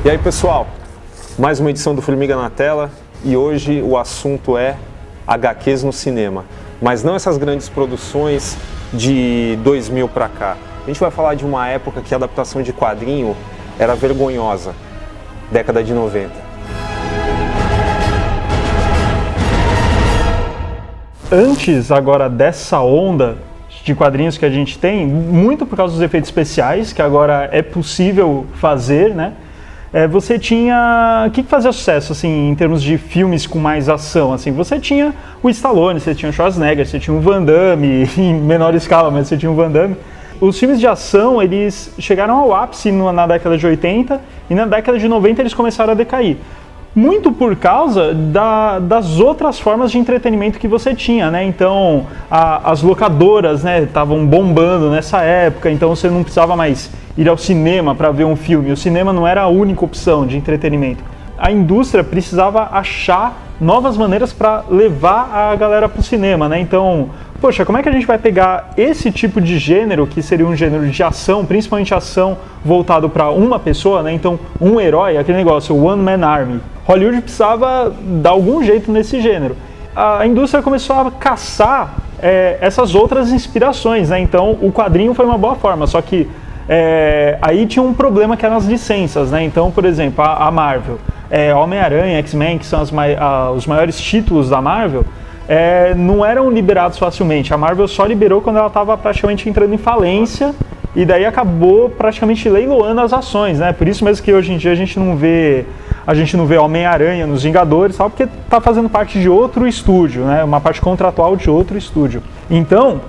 E aí pessoal, mais uma edição do Formiga na Tela e hoje o assunto é HQs no cinema. Mas não essas grandes produções de 2000 pra cá. A gente vai falar de uma época que a adaptação de quadrinho era vergonhosa, década de 90. Antes agora dessa onda de quadrinhos que a gente tem, muito por causa dos efeitos especiais, que agora é possível fazer, né? Você tinha... O que fazia sucesso, assim, em termos de filmes com mais ação? Assim, você tinha o Stallone, você tinha o Schwarzenegger, você tinha o Van Damme, em menor escala, mas você tinha o Van Damme. Os filmes de ação, eles chegaram ao ápice na década de 80 e na década de 90 eles começaram a decair. Muito por causa das outras formas de entretenimento que você tinha, né? Então, as locadoras, né, estavam bombando nessa época, então você não precisava mais ir ao cinema para ver um filme. O cinema não era a única opção de entretenimento. A indústria precisava achar novas maneiras para levar a galera para o cinema, né? Então, poxa, como é que a gente vai pegar esse tipo de gênero, que seria um gênero de ação, principalmente ação voltado para uma pessoa, né? Então, um herói, aquele negócio, o One Man Army. Hollywood precisava dar algum jeito nesse gênero. A indústria começou a caçar essas outras inspirações, né? Então, o quadrinho foi uma boa forma, só que aí tinha um problema que eram as licenças, né? Então, por exemplo, a Marvel, Homem-Aranha, X-Men, que são os maiores títulos da Marvel, não eram liberados facilmente. A Marvel só liberou quando ela estava praticamente entrando em falência e daí acabou praticamente leiloando as ações, né? Por isso mesmo que hoje em dia a gente não vê Homem-Aranha nos Vingadores, sabe? Porque está fazendo parte de outro estúdio, né? Uma parte contratual de outro estúdio. Então,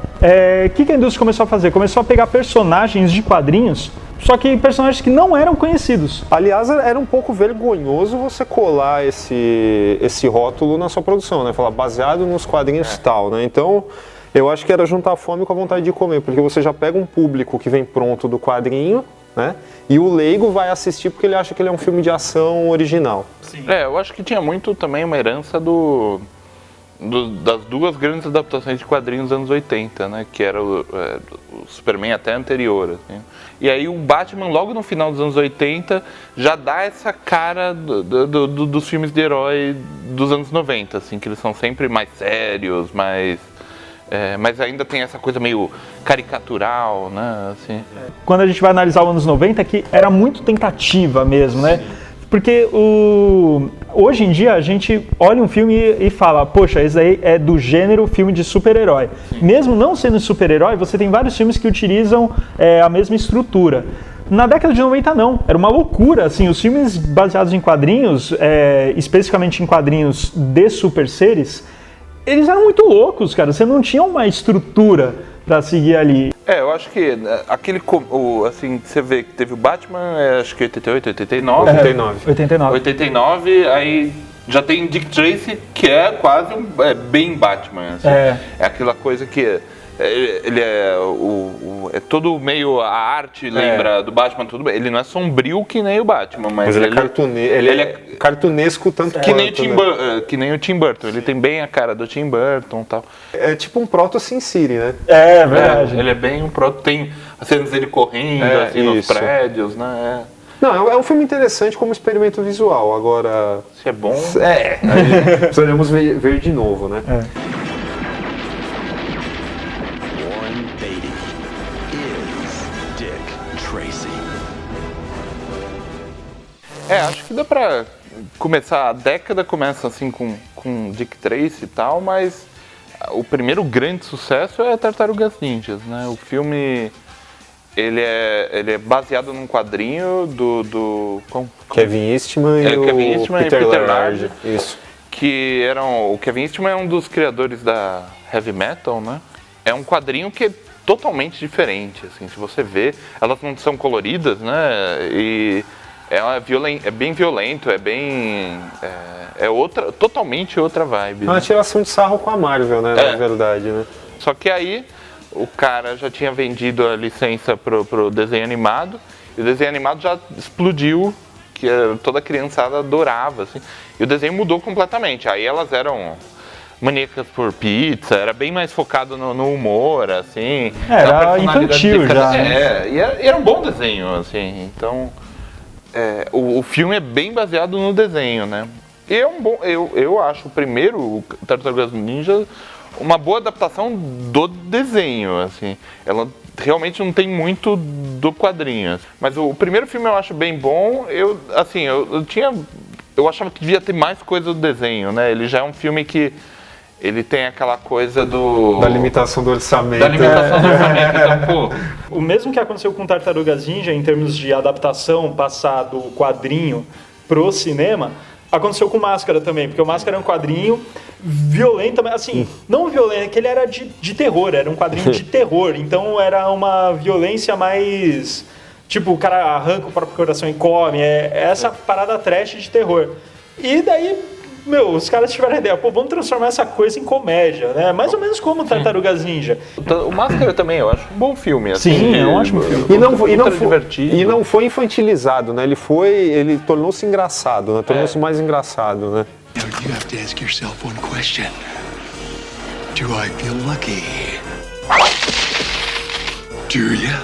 o que a indústria começou a fazer? Começou a pegar personagens de quadrinhos, só que personagens que não eram conhecidos. Aliás, era um pouco vergonhoso você colar esse rótulo na sua produção, né? Falar baseado nos quadrinhos tal, né? Então, eu acho que era juntar a fome com a vontade de comer, porque você já pega um público que vem pronto do quadrinho, né? E o leigo vai assistir porque ele acha que ele é um filme de ação original. Sim. Eu acho que tinha muito também uma herança das duas grandes adaptações de quadrinhos dos anos 80, né? Que era o Superman até anterior, assim. E aí o Batman, logo no final dos anos 80, já dá essa cara dos filmes de herói dos anos 90, assim, que eles são sempre mais sérios, mas ainda tem essa coisa meio caricatural, né? Assim. Quando a gente vai analisar os anos 90, que era muito tentativa mesmo, né? Porque hoje em dia a gente olha um filme e fala, poxa, esse aí é do gênero filme de super-herói. Mesmo não sendo super-herói, você tem vários filmes que utilizam a mesma estrutura. Na década de 90 não, era uma loucura, assim, os filmes baseados em quadrinhos, especificamente em quadrinhos de super seres, eles eram muito loucos, cara, você não tinha uma estrutura pra seguir ali. Eu acho que assim, você vê que teve o Batman, acho que 88, 89. 89, aí já tem Dick Tracy, que é quase bem Batman, assim. É aquela coisa que ele é todo meio, a arte lembra do Batman, tudo bem. Ele não é sombrio que nem o Batman, mas ele é cartunesco tanto que nem que nem o Tim Burton. Ele tem bem a cara do Tim Burton e tal. É tipo um proto Sin City, né? É verdade. Ele é bem um proto, tem as cenas dele correndo assim, nos prédios, né? Não, é um filme interessante como experimento visual. Agora, se é bom, precisaremos ver de novo, né? Acho que dá pra começar, a década começa assim com Dick Tracy e tal, mas o primeiro grande sucesso é Tartarugas Ninjas, né? O filme, ele é baseado num quadrinho do Kevin Eastman e o Peter Laird. Isso. Que o Kevin Eastman é um dos criadores da heavy metal, né? É um quadrinho que é totalmente diferente, assim, se você vê, elas não são coloridas, né? E é bem violento, totalmente outra vibe. É uma tiração de sarro com a Marvel, né? Na verdade, né? Só que aí o cara já tinha vendido a licença pro desenho animado, e o desenho animado já explodiu, que toda criançada adorava, assim, e o desenho mudou completamente. Aí elas eram maníacas por pizza, era bem mais focado no humor, assim. Era infantil já. E era um bom desenho, assim, então... o filme é bem baseado no desenho, né? E é um bom, eu acho o primeiro, o Tartarugas Ninja, uma boa adaptação do desenho, assim. Ela realmente não tem muito do quadrinho. Mas o primeiro filme eu acho bem bom. Eu achava que devia ter mais coisa do desenho, né? Ele já é um filme que ele tem aquela coisa da limitação do orçamento. Da limitação do orçamento. Então, pô, O mesmo que aconteceu com Tartarugas Ninja em termos de adaptação, passar do quadrinho pro cinema, aconteceu com Máscara também, porque o Máscara é um quadrinho violento, mas assim, não violento, que ele era de terror, era um quadrinho de terror, então era uma violência mais, tipo, o cara arranca o próprio coração e come, essa parada trash de terror. E daí, os caras tiveram a ideia, vamos transformar essa coisa em comédia, né? Mais ou menos como Tartarugas Ninja. O Máscara também, eu acho um bom filme. Assim, Sim, é um ótimo filme. E não foi infantilizado, né? Ele tornou-se engraçado, né? Tornou-se mais engraçado, né? Now you have to ask yourself one question. Do I feel lucky? Do ya?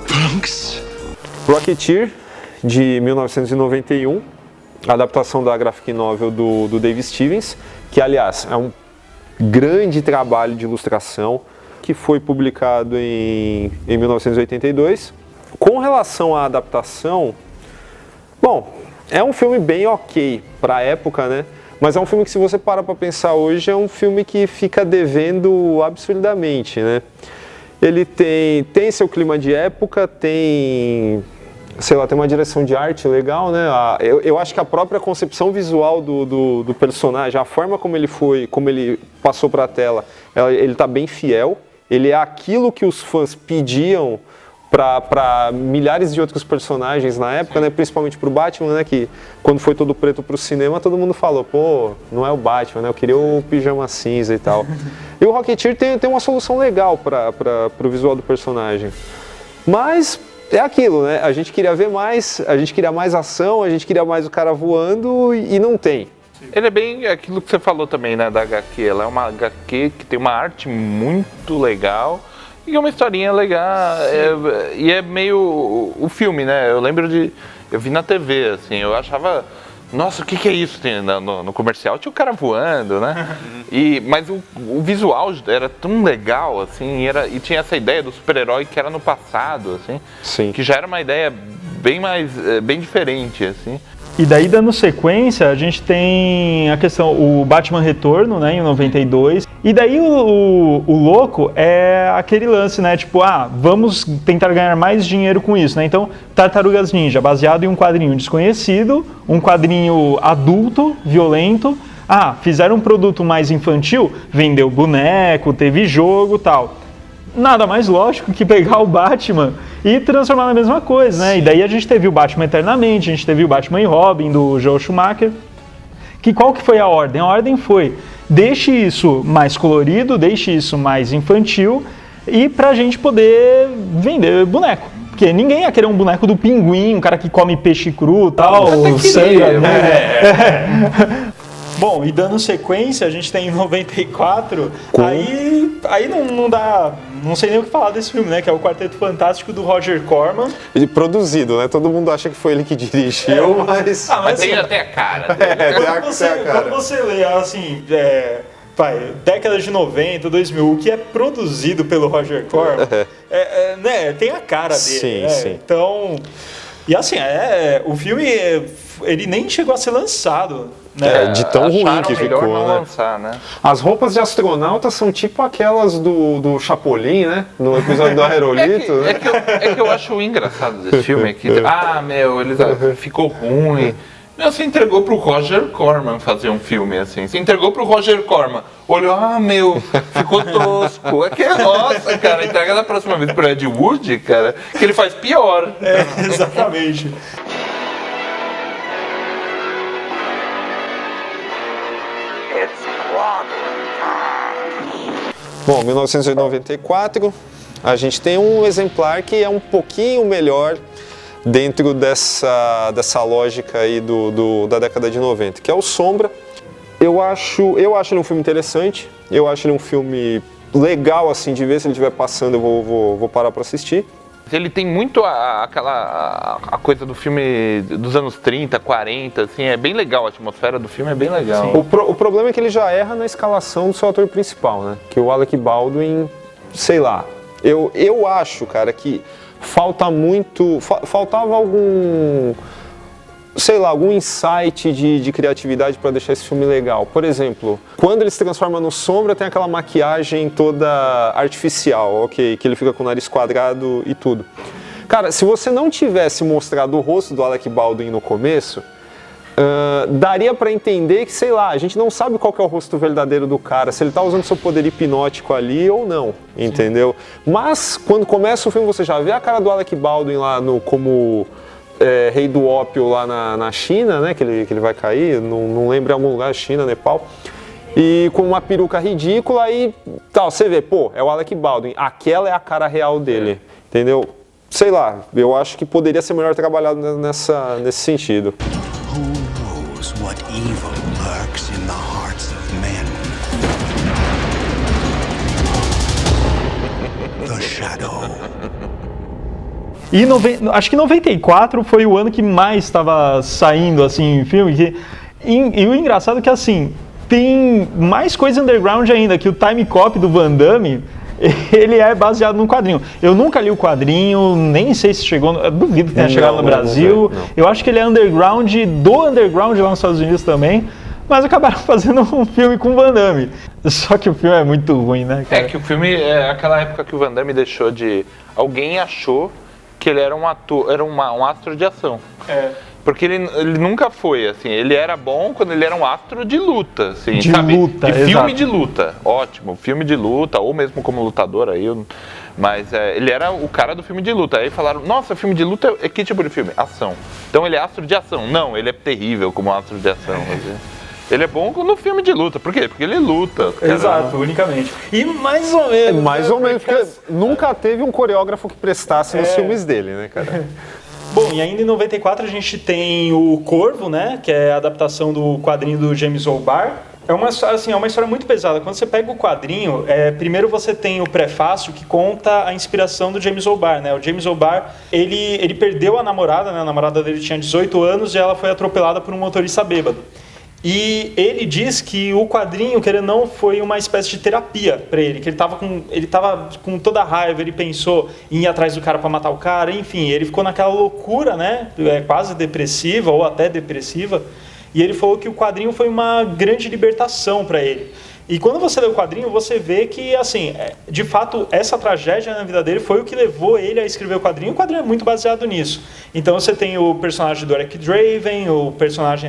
Punks? Rocketeer, de 1991, adaptação da graphic novel do Dave Stevens, que, aliás, é um grande trabalho de ilustração, que foi publicado em 1982. Com relação à adaptação, bom, é um filme bem ok para a época, né? Mas é um filme que, se você parar para pensar hoje, é um filme que fica devendo absurdamente, né? Ele tem seu clima de época, tem uma direção de arte legal, né? Eu acho que a própria concepção visual do personagem, a forma como ele passou para a tela, ele tá bem fiel. Ele é aquilo que os fãs pediam para milhares de outros personagens na época, né? Principalmente pro Batman, né? Que quando foi todo preto pro cinema, todo mundo falou, não é o Batman, né? Eu queria o pijama cinza e tal. E o Rocketeer tem uma solução legal pro visual do personagem. Mas é aquilo, né? A gente queria ver mais, a gente queria mais ação, a gente queria mais o cara voando e não tem. Ele é bem aquilo que você falou também, né, da HQ. Ela é uma HQ que tem uma arte muito legal e é uma historinha legal. E é meio o filme, né? Eu lembro eu vi na TV, assim, eu achava, nossa, o que é isso? No comercial tinha o cara voando, né? Mas o visual era tão legal, assim, e tinha essa ideia do super-herói que era no passado, assim. Sim. Que já era uma ideia bem diferente, assim. E daí, dando sequência, a gente tem a questão, o Batman Retorno, né, em 92. E daí o louco é aquele lance, né, tipo, vamos tentar ganhar mais dinheiro com isso, né? Então, Tartarugas Ninja, baseado em um quadrinho desconhecido, um quadrinho adulto, violento. Fizeram um produto mais infantil, vendeu boneco, teve jogo e tal. Nada mais lógico que pegar o Batman e transformar na mesma coisa, né? E daí a gente teve o Batman Eternamente, a gente teve o Batman e Robin, do Joel Schumacher. Qual que foi a ordem? A ordem foi, deixe isso mais colorido, deixe isso mais infantil e pra gente poder vender boneco. Porque ninguém ia querer um boneco do Pinguim, um cara que come peixe cru e tal. Bom, e dando sequência, a gente tem em 94, aí não dá, não sei nem o que falar desse filme, né, que é o Quarteto Fantástico do Roger Corman. Ele produzido, né, todo mundo acha que foi ele que dirigiu, mas... Mas tem até a cara. Quando você lê, assim, década de 90, 2000, o que é produzido pelo Roger Corman, né, tem a cara dele, sim, né? Sim. Então... E assim, o filme, ele nem chegou a ser lançado, né? De tão ruim que ficou, não né? lançar, né? As roupas de astronauta são tipo aquelas do Chapolin, né? No episódio do Aerolito, né? É que eu acho engraçado desse filme, que ficou ruim. Você entregou pro Roger Corman fazer um filme assim. Você entregou pro Roger Corman. Olhou, ficou tosco. Nossa, cara, entrega da próxima vez pro Ed Wood, cara, que ele faz pior. Exatamente. Bom, 1994, a gente tem um exemplar que é um pouquinho melhor dentro dessa lógica aí da década de 90, que é o Sombra. Eu acho ele um filme interessante, eu acho ele um filme legal assim de ver, se ele estiver passando eu vou parar para assistir. Ele tem muito a coisa do filme dos anos 30, 40, assim, é bem legal, a atmosfera do filme é bem legal. O problema é que ele já erra na escalação do seu ator principal, né? Que o Alec Baldwin, sei lá, eu acho, cara, que faltava algum, sei lá, algum insight de criatividade para deixar esse filme legal. Por exemplo, quando ele se transforma no Sombra, tem aquela maquiagem toda artificial, ok? Que ele fica com o nariz quadrado e tudo. Cara, se você não tivesse mostrado o rosto do Alec Baldwin no começo, daria para entender que, sei lá, a gente não sabe qual que é o rosto verdadeiro do cara, se ele tá usando seu poder hipnótico ali ou não, entendeu? Mas, quando começa o filme, você já vê a cara do Alec Baldwin lá como... rei do ópio lá na China, né, que ele vai cair, não lembro, em algum lugar, China, Nepal, e com uma peruca ridícula e tal, você vê, pô, é o Alec Baldwin, aquela é a cara real dele, entendeu? Sei lá, eu acho que poderia ser melhor trabalhado nesse sentido. Who knows what evil lurks in the hearts of men? The Shadow. E acho que 94 foi o ano que mais estava saindo, assim, filme. E o engraçado é que, assim, tem mais coisa underground ainda, que o Time Cop do Van Damme, ele é baseado num quadrinho. Eu nunca li o quadrinho, nem sei se chegou, eu duvido que tenha chegado no Brasil. Não. Eu acho que ele é underground, do underground lá nos Estados Unidos também. Mas acabaram fazendo um filme com o Van Damme. Só que o filme é muito ruim, né, cara? É que o filme é aquela época que o Van Damme deixou de... Alguém achou que ele era um ator, era um astro de ação. Porque ele nunca foi, assim, ele era bom quando ele era um astro de luta, assim, de sabe? Luta, de filme exato. de luta, ótimo, filme de luta, ou mesmo como lutador aí, mas ele era o cara do filme de luta. Aí falaram, nossa, filme de luta é que tipo de filme? Ação. Então ele é astro de ação. Não, ele é terrível como astro de ação. Ele é bom no filme de luta. Por quê? Porque ele luta. Cara. Exato, unicamente. E mais ou menos. Mais ou menos, porque nunca teve um coreógrafo que prestasse nos filmes dele, né, cara? Bom, e ainda em 94 a gente tem o Corvo, né? Que é a adaptação do quadrinho do James O'Barr. É uma história muito pesada. Quando você pega o quadrinho, primeiro você tem o prefácio que conta a inspiração do James O'Barr, né? O James O'Barr, ele perdeu a namorada, né? A namorada dele tinha 18 anos e ela foi atropelada por um motorista bêbado. E ele diz que o quadrinho, querendo ou não, foi uma espécie de terapia para ele, que ele tava com toda a raiva, ele pensou em ir atrás do cara para matar o cara, enfim, ele ficou naquela loucura, né, quase depressiva ou até depressiva, e ele falou que o quadrinho foi uma grande libertação para ele. E quando você lê o quadrinho, você vê que, assim, de fato, essa tragédia na vida dele foi o que levou ele a escrever o quadrinho. O quadrinho é muito baseado nisso. Então você tem o personagem do Eric Draven,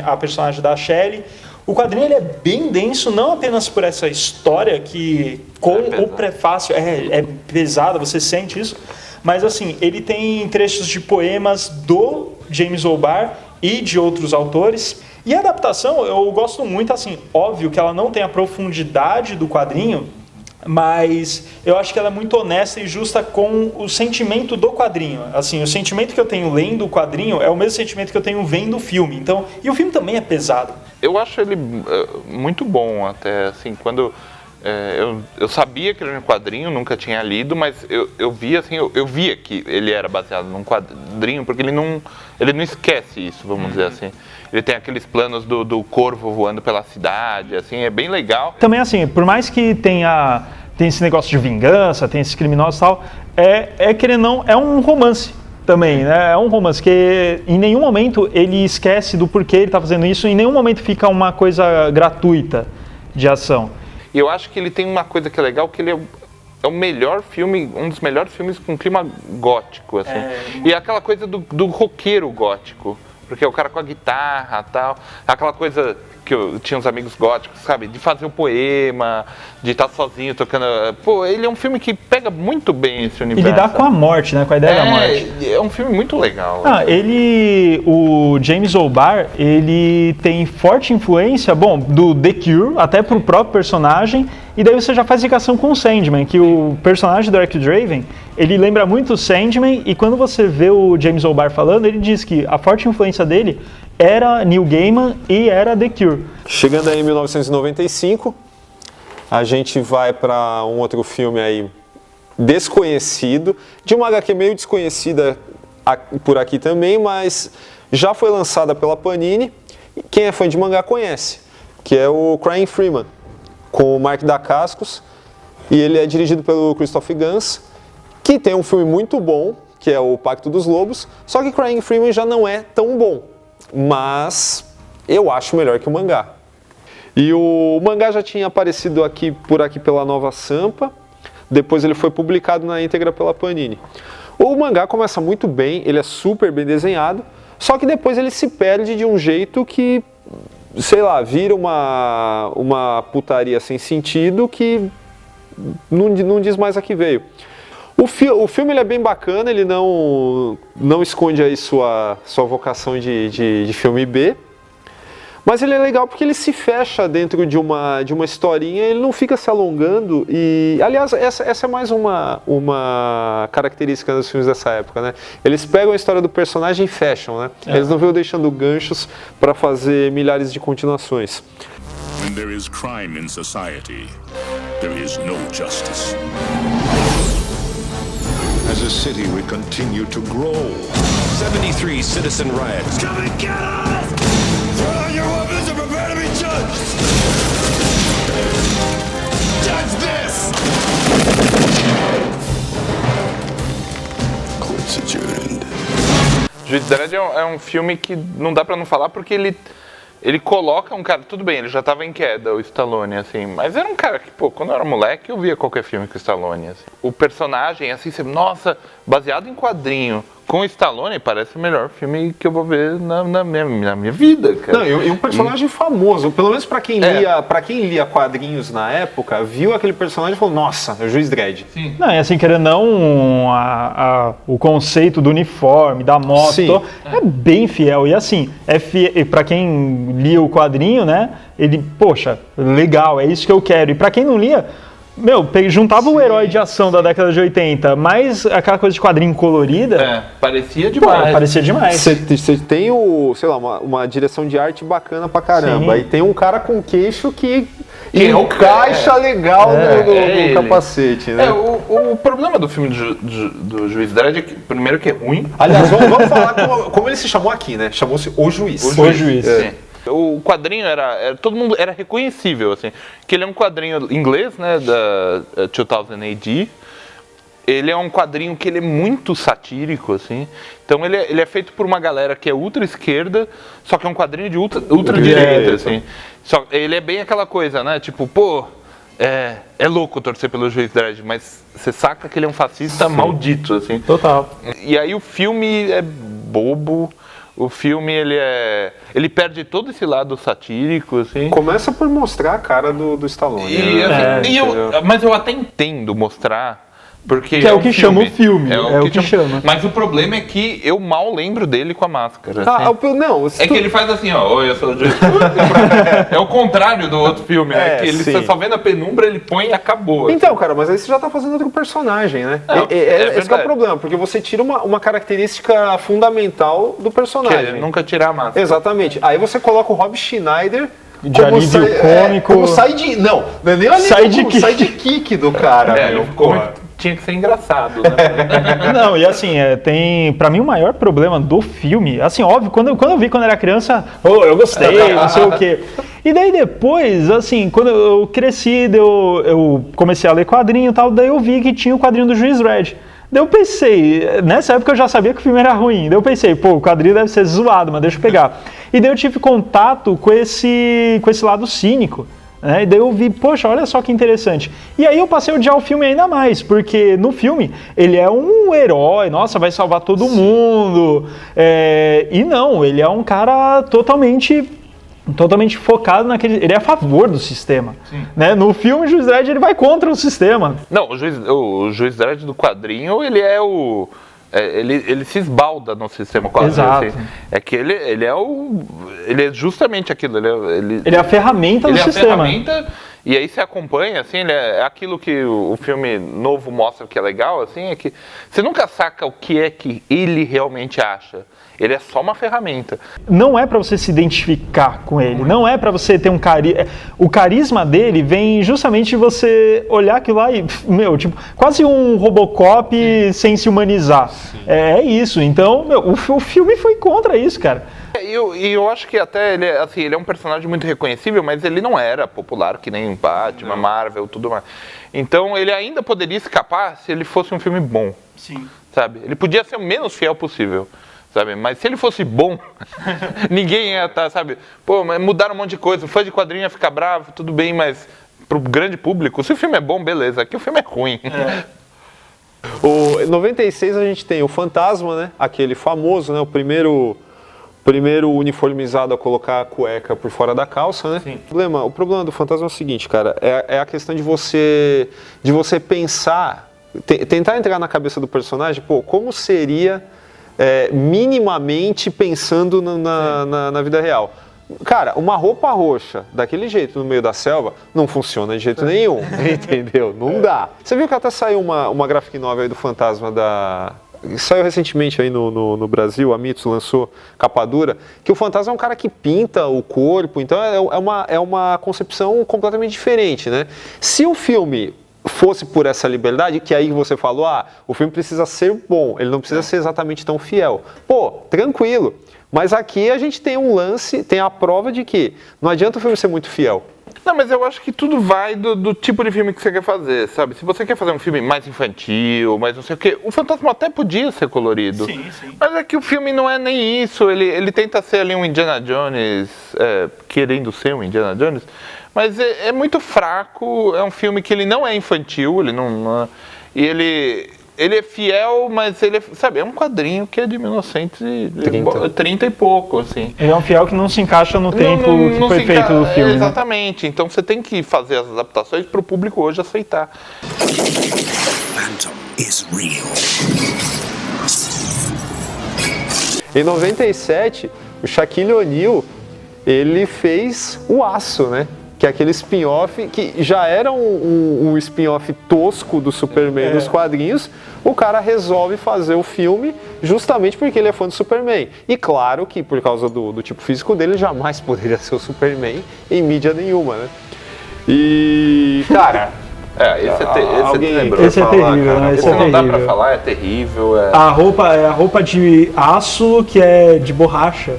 a personagem da Shelley. O quadrinho ele é bem denso, não apenas por essa história que, com o prefácio, é pesada, você sente isso. Mas, assim, ele tem trechos de poemas do James O'Barr e de outros autores. E a adaptação, eu gosto muito, assim, óbvio que ela não tem a profundidade do quadrinho, mas eu acho que ela é muito honesta e justa com o sentimento do quadrinho. Assim, o sentimento que eu tenho lendo o quadrinho é o mesmo sentimento que eu tenho vendo o filme. Então, e o filme também é pesado. Eu acho ele muito bom até, assim, quando... eu sabia que era um quadrinho, nunca tinha lido, mas eu via assim, eu via que ele era baseado num quadrinho, porque ele não esquece isso, vamos dizer assim. Ele tem aqueles planos do corvo voando pela cidade, assim, é bem legal. Também assim, por mais que tem esse negócio de vingança, tem esses criminosos e tal, querendo ou não, é um romance também, né? É um romance que em nenhum momento ele esquece do porquê ele está fazendo isso, em nenhum momento fica uma coisa gratuita de ação. E eu acho que ele tem uma coisa que é legal, que ele é o melhor filme, um dos melhores filmes com clima gótico, assim. E aquela coisa do roqueiro gótico, porque é o cara com a guitarra e tal, aquela coisa que eu tinha uns amigos góticos, sabe, de fazer um poema, de estar sozinho tocando. Pô, ele é um filme que pega muito bem esse universo. E lidar com a morte, né, com a ideia da morte. É um filme muito legal. O James O'Barr, ele tem forte influência, bom, do The Cure, até pro próprio personagem, e daí você já faz ligação com o Sandman, que o personagem do Eric Draven, ele lembra muito o Sandman, e quando você vê o James O'Barr falando, ele diz que a forte influência dele era Neil Gaiman e era The Cure. Chegando aí em 1995, a gente vai para um outro filme aí desconhecido, de uma HQ meio desconhecida por aqui também, mas já foi lançada pela Panini. Quem é fã de mangá conhece, que é o Crying Freeman, com o Mark Dacascos, e ele é dirigido pelo Christoph Gans, que tem um filme muito bom, que é o Pacto dos Lobos, só que Crying Freeman já não é tão bom, mas eu acho melhor que o mangá. E o mangá já tinha aparecido por aqui pela Nova Sampa, depois ele foi publicado na íntegra pela Panini. O mangá começa muito bem, ele é super bem desenhado, só que depois ele se perde de um jeito que, sei lá, vira uma putaria sem sentido que não diz mais a que veio. O filme ele é bem bacana, ele não esconde aí sua vocação de filme B, mas ele é legal porque ele se fecha dentro de uma historinha, ele não fica se alongando e, aliás, essa é mais uma característica dos filmes dessa época, né? Eles pegam a história do personagem e fecham, né? Eles não vão deixando ganchos para fazer milhares de continuações. When there is crime in society, there is no justice. As a city, we continue to grow. 73 citizen riots. Come and get us! Throw down your weapons and prepare to be judged! Judge this! Court's adjourned. Juiz Dredd é um filme que não dá pra não falar porque ele coloca um cara, tudo bem, ele já tava em queda, o Stallone, assim, mas era um cara que, pô, quando eu era moleque, eu via qualquer filme com o Stallone, assim. O personagem, assim, nossa, baseado em quadrinho, com o Stallone, parece o melhor filme que eu vou ver na minha vida, cara. Não, e um personagem famoso, pelo menos pra quem lia quadrinhos na época, viu aquele personagem e falou, nossa, é o Juiz Dredd. Sim. Não, e assim, querendo ou não, o conceito do uniforme, da moto, é bem fiel. E assim, pra quem lia o quadrinho, né, ele, poxa, legal, é isso que eu quero. E pra quem não lia, juntava o herói de ação da década de 80, mas aquela coisa de quadrinho colorida... parecia demais. Parecia demais. Você tem uma direção de arte bacana pra caramba. Sim. E tem um cara com queixo que encaixa legal no capacete, né? O problema do filme do Juiz Dredd é que, primeiro, que é ruim. Aliás, vamos falar como ele se chamou aqui, né? Chamou-se O Juiz. O Juiz. Sim. O quadrinho todo mundo era reconhecível, assim, que ele é um quadrinho inglês, né, da 2000 AD. Ele é um quadrinho que ele é muito satírico, assim. Então ele é feito por uma galera que é ultra esquerda, só que é um quadrinho de ultra direita, assim. Só ele é bem aquela coisa, né, tipo, pô, é louco torcer pelo Juiz Dredd, mas você saca que ele é um fascista maldito, assim. Total. E aí o filme é bobo. O filme, ele perde todo esse lado satírico, assim. Começa por mostrar a cara do Stallone. Mas eu até entendo mostrar, porque que é o que chama o filme. É o que chama. Mas o problema é que eu mal lembro dele com a máscara. Não, é que ele faz assim, ó, oi, eu sou o Juiz. É o contrário do outro filme, né? Que ele só vê na penumbra, ele põe e acabou. Então, cara, mas aí você já tá fazendo outro personagem, né? Esse que é o problema, porque você tira uma característica fundamental do personagem. Que é nunca tirar a máscara. Exatamente. Aí você coloca o Rob Schneider de alívio cômico. Como não é nem alívio, sidekick do cara. Tinha que ser engraçado, né? Não, e assim, pra mim o maior problema do filme, assim, óbvio, quando eu vi quando era criança, eu gostei, não sei o quê. E daí depois, assim, quando eu cresci, eu comecei a ler quadrinho e tal, daí eu vi que tinha o quadrinho do Juiz Dredd. Daí eu pensei, nessa época eu já sabia que o filme era ruim, daí eu pensei, pô, o quadrinho deve ser zoado, mas deixa eu pegar. E daí eu tive contato com esse lado cínico. E daí eu vi, poxa, olha só que interessante. E aí eu passei a odiar o filme ainda mais, porque no filme ele é um herói, nossa, vai salvar todo mundo. E não, ele é um cara totalmente focado naquele... Ele é a favor do sistema. Né? No filme, o Juiz Dredd ele vai contra o sistema. Não, o Juiz Dredd do quadrinho, ele é o... Ele se esbalda no sistema quase. Exato. Assim. É que ele é justamente aquilo. Ele é a ferramenta do sistema. Ferramenta, E aí você acompanha, assim, é aquilo que o filme novo mostra que é legal, assim, é que você nunca saca o que é que ele realmente acha. Ele é só uma ferramenta. Não é pra você se identificar com ele, não é pra você ter um carisma. O carisma dele vem justamente de você olhar aquilo lá e, tipo, quase um Robocop sem se humanizar. É isso. Então, o filme foi contra isso, cara. E eu acho que até ele é um personagem muito reconhecível, mas ele não era popular, que nem Batman, Marvel, tudo mais. Então ele ainda poderia escapar se ele fosse um filme bom. Sim. Sabe? Ele podia ser o menos fiel possível. Sabe? Mas se ele fosse bom, ninguém ia estar, sabe? Pô, mas mudaram um monte de coisa, o fã de quadrinho ia ficar bravo, tudo bem, mas pro grande público, se o filme é bom, beleza, aqui o filme é ruim. Em 96 a gente tem o Fantasma, né? Aquele famoso, né? O primeiro uniformizado a colocar a cueca por fora da calça, né? Sim. O problema do Fantasma é o seguinte, cara, é a questão de você pensar, tentar entrar na cabeça do personagem, pô, como seria minimamente pensando na vida real. Cara, uma roupa roxa, daquele jeito, no meio da selva, não funciona de jeito nenhum, entendeu? Não dá. Você viu que até saiu uma graphic novel aí do Fantasma saiu recentemente aí no Brasil, a Mitos lançou capa dura, que o fantasma é um cara que pinta o corpo, então é uma concepção completamente diferente, né? Se o filme fosse por essa liberdade, que aí você falou, o filme precisa ser bom, ele não precisa ser exatamente tão fiel. Pô, tranquilo. Mas aqui a gente tem um lance, tem a prova de que não adianta o filme ser muito fiel. Não, mas eu acho que tudo vai do tipo de filme que você quer fazer, sabe? Se você quer fazer um filme mais infantil, mais não sei o quê, o Fantasma até podia ser colorido. Sim, sim. Mas é que o filme não é nem isso, ele tenta ser ali um Indiana Jones, querendo ser um Indiana Jones, mas é muito fraco, é um filme que ele não é infantil, e ele é fiel, mas ele sabe, é um quadrinho que é de 1930 e pouco, assim. Ele é um fiel que não se encaixa no tempo que foi feito o filme. Exatamente, né? Então você tem que fazer as adaptações para o público hoje aceitar. Phantom is real. Em 97, o Shaquille O'Neal, ele fez o Aço, né? Que é aquele spin-off que já era um spin-off tosco do Superman nos quadrinhos, o cara resolve fazer o filme justamente porque ele é fã do Superman. E claro que por causa do tipo físico dele, jamais poderia ser o Superman em mídia nenhuma, né? E, cara... Esse é terrível, né? Esse não dá pra falar, é terrível. A roupa de aço que é de borracha.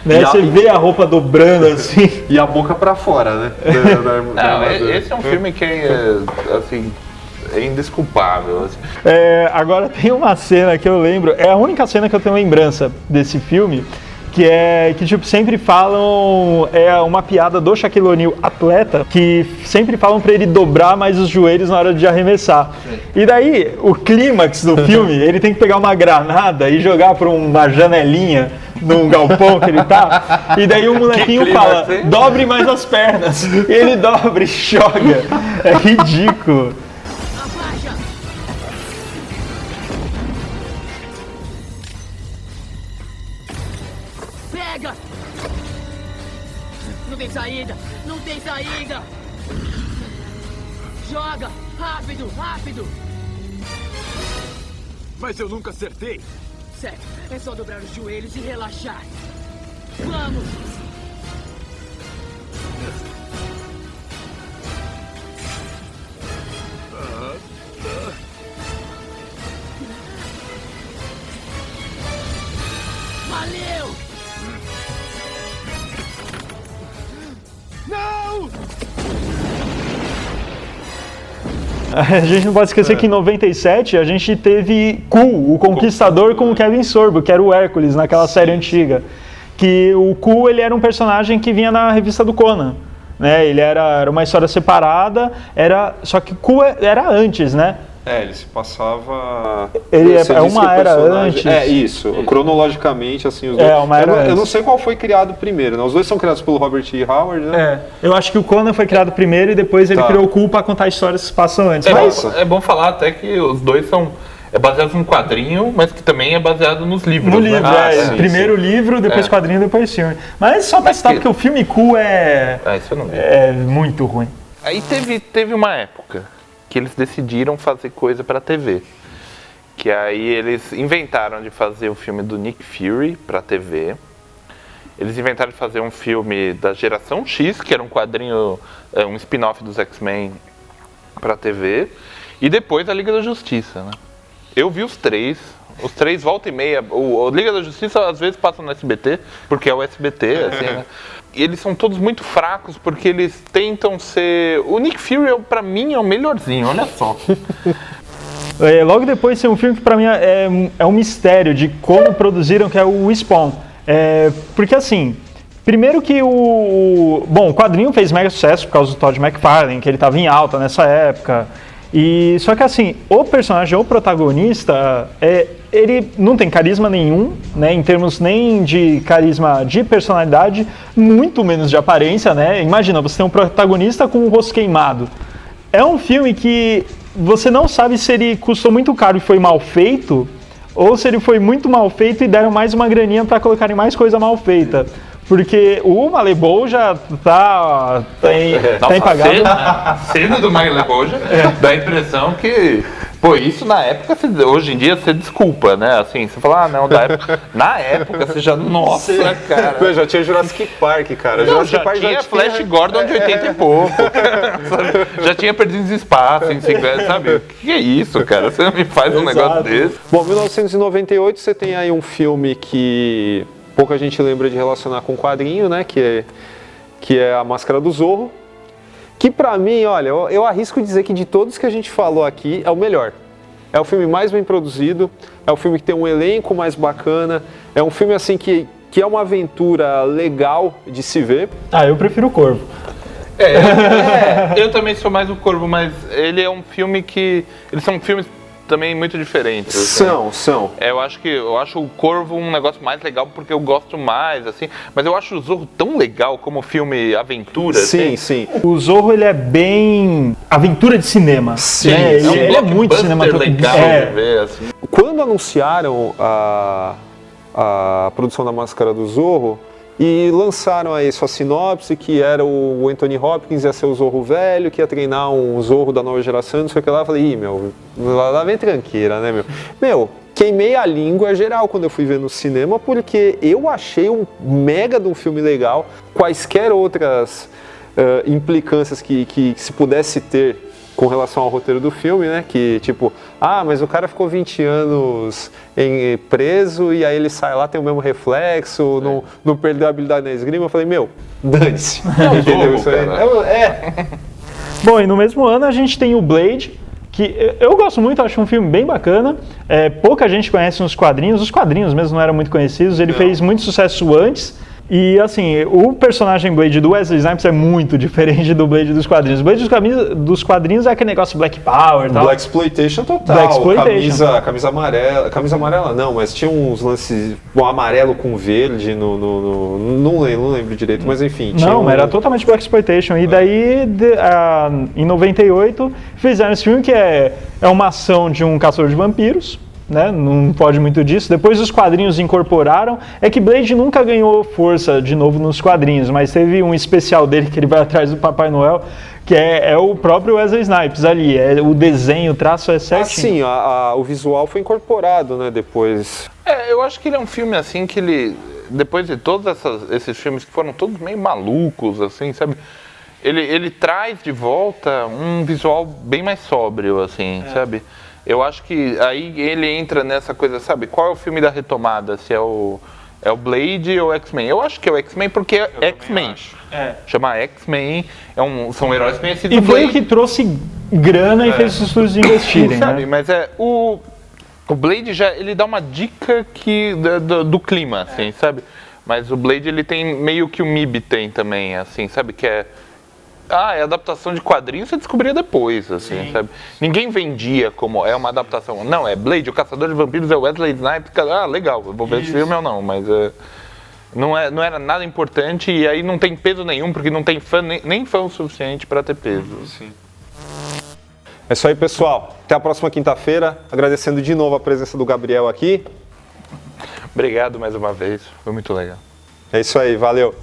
Né? Você vê a roupa dobrando assim. E a boca pra fora, né? Esse é um filme que assim, é indesculpável. Assim. Agora tem uma cena que eu lembro, é a única cena que eu tenho lembrança desse filme, que tipo, sempre falam, uma piada do Shaquille O'Neal atleta, que sempre falam pra ele dobrar mais os joelhos na hora de arremessar. Sim. E daí, o clímax do filme, ele tem que pegar uma granada e jogar por uma janelinha num galpão que ele tá, e daí o molequinho fala, dobre mais as pernas. E ele dobra e joga. É ridículo. Pega! Não tem saída! Não tem saída! Joga! Rápido, rápido! Mas eu nunca acertei! Certo, é só dobrar os joelhos e relaxar. Vamos! Valeu! Não! A gente não pode esquecer que em 97 a gente teve Kull, o Conquistador, com o Kevin Sorbo, que era o Hércules naquela série antiga. Que o Kull, ele era um personagem que vinha na revista do Conan, né? Ele era uma história separada, só que Kull era antes, né? Ele se passava... Ele é uma era antes. Isso. Cronologicamente, assim, os dois. Uma era eu não sei qual foi criado primeiro, né? Os dois são criados pelo Robert E. Howard, né? Eu acho que o Conan foi criado primeiro e depois ele criou o Kull para contar histórias que se passam antes. É bom falar até que os dois são... baseado num quadrinho, mas que também é baseado nos livros. No livro, primeiro livro, depois quadrinho, depois filme. Mas só pra citar, porque o filme Kull isso eu não vi. é muito ruim. Aí teve uma época que eles decidiram fazer coisa pra TV. Que aí eles inventaram de fazer o filme do Nick Fury pra TV. Eles inventaram de fazer um filme da Geração X, que era um quadrinho, um spin-off dos X-Men pra TV. E depois a Liga da Justiça, né? Eu vi os três volta e meia. O Liga da Justiça às vezes passa no SBT, porque é o SBT, assim, né? E eles são todos muito fracos, porque eles tentam ser... O Nick Fury, pra mim, é o melhorzinho, olha só. Logo depois tem um filme que pra mim é um mistério de como produziram, que é o Spawn. Porque assim, primeiro que o quadrinho fez mega sucesso por causa do Todd McFarlane, que ele estava em alta nessa época. Só que assim, o personagem, o protagonista, ele não tem carisma nenhum, né, em termos nem de carisma de personalidade, muito menos de aparência, né? Imagina, você tem um protagonista com o rosto queimado. É um filme que você não sabe se ele custou muito caro e foi mal feito, ou se ele foi muito mal feito e deram mais uma graninha para colocarem mais coisa mal feita. Porque o Malebol já tá empagado. A cena do Malebol já dá a impressão que... Pô, isso na época, hoje em dia você desculpa, né? Assim, você fala, não, da época... Na época você já... Nossa, cara... Eu já tinha Jurassic Park, cara. Não, já tinha Flash Gordon de 80 e pouco. Já tinha Perdidos em Espaço em 50, sabe? O que é isso, cara? Você me faz um negócio desse. Bom, 1998 você tem aí um filme que pouca gente lembra de relacionar com quadrinho, né? Que é A Máscara do Zorro. Que pra mim, olha, eu arrisco dizer que de todos que a gente falou aqui, é o melhor. É o filme mais bem produzido, é o filme que tem um elenco mais bacana, é um filme assim que é uma aventura legal de se ver. Eu prefiro o Corvo. Eu também sou mais o Corvo, mas ele é um filme que... Eles são filmes também muito diferentes. Assim. São. Eu acho o Corvo um negócio mais legal porque eu gosto mais, assim. Mas eu acho o Zorro tão legal como filme aventura. Sim, assim. sim. O Zorro, ele é bem aventura de cinema. Sim. Né? Ele é muito cinematográfico. Legal de ver, assim. Quando anunciaram a produção da Máscara do Zorro e lançaram aí sua sinopse, que era o Anthony Hopkins ia ser o Zorro velho, que ia treinar um Zorro da nova geração, não sei o que lá, eu falei, lá vem tranqueira, né, meu? Queimei a língua geral quando eu fui ver no cinema, porque eu achei um mega de um filme legal, quaisquer outras implicâncias que se pudesse ter com relação ao roteiro do filme, né, que tipo, mas o cara ficou 20 anos preso e aí ele sai lá, tem o mesmo reflexo, não perdeu a habilidade na esgrima. Eu falei, dane-se. Entendeu isso aí? Bom, e no mesmo ano a gente tem o Blade, que eu gosto muito, acho um filme bem bacana. Pouca gente conhece os quadrinhos mesmo não eram muito conhecidos, ele fez muito sucesso antes. E assim, o personagem Blade do Wesley Snipes é muito diferente do Blade dos quadrinhos. O Blade dos quadrinhos é aquele negócio Black Power e tal. Blaxploitation total. Blaxploitation. Camisa amarela não, mas tinha uns lances, um amarelo com verde, não lembro direito, mas enfim. Mas era totalmente Blaxploitation. E daí, em 98, fizeram esse filme que é uma ação de um caçador de vampiros. Né? Não pode muito disso. Depois os quadrinhos incorporaram. É que Blade nunca ganhou força de novo nos quadrinhos, mas teve um especial dele que ele vai atrás do Papai Noel, que é o próprio Wesley Snipes ali. O desenho, o traço é certinho. O visual foi incorporado, né, depois. Eu acho que ele é um filme assim que ele, depois de todos esses filmes que foram todos meio malucos, assim, sabe? Ele traz de volta um visual bem mais sóbrio, assim, sabe? Eu acho que aí ele entra nessa coisa, sabe? Qual é o filme da retomada? Se é o Blade ou X-Men? Eu acho que é o X-Men porque é X-Men. Chama X-Men, são heróis conhecidos. E foi o que trouxe grana e fez os estúdios investirem, sabe? Né? Mas o Blade ele dá uma dica do clima, assim, sabe? Mas o Blade ele tem meio que o MIB tem também, assim, sabe? Que é adaptação de quadrinhos, você descobria depois, assim, sabe? Ninguém vendia como é uma adaptação. Não, é Blade, o Caçador de Vampiros, é Wesley Snipes. Legal, eu vou ver esse filme ou não, mas não era nada importante e aí não tem peso nenhum, porque não tem fã, nem fã o suficiente para ter peso. Sim. É isso aí, pessoal. Até a próxima quinta-feira. Agradecendo de novo a presença do Gabriel aqui. Obrigado mais uma vez, foi muito legal. É isso aí, valeu.